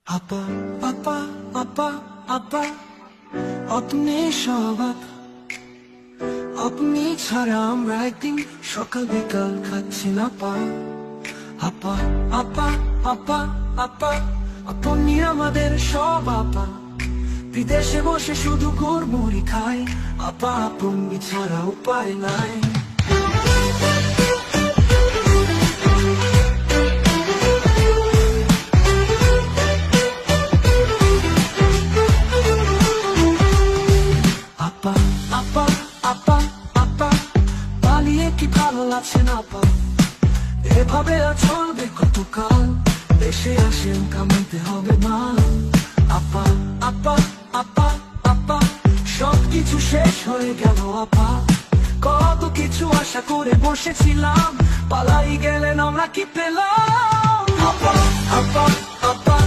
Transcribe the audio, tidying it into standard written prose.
আপা আপা আপা আপা আপনি সব আপনি ছাড়া আমরা একদিন সকাল বিকাল খাচ্ছি না পা আপা আপা আপা আপা আপনি আমাদের সব আপা বিদেশে বসে শুধু গুড়মুড়ি খাই আপা আপনি ছাড়া উপায় নাই আপা আপা আপা আপা পালিয়ে কি ভালো লাগছে না আপা এভাবে আর চলবে কতকাল দেশে আসেন কামাইতে হবে মা আপা আপা আপা আপা সবকিছু শেষ হয়ে গেল আপা কত কিছু আশা করে বসেছিলাম পালাই গেলেন আমরা কি পেলাম আপা আপা আপা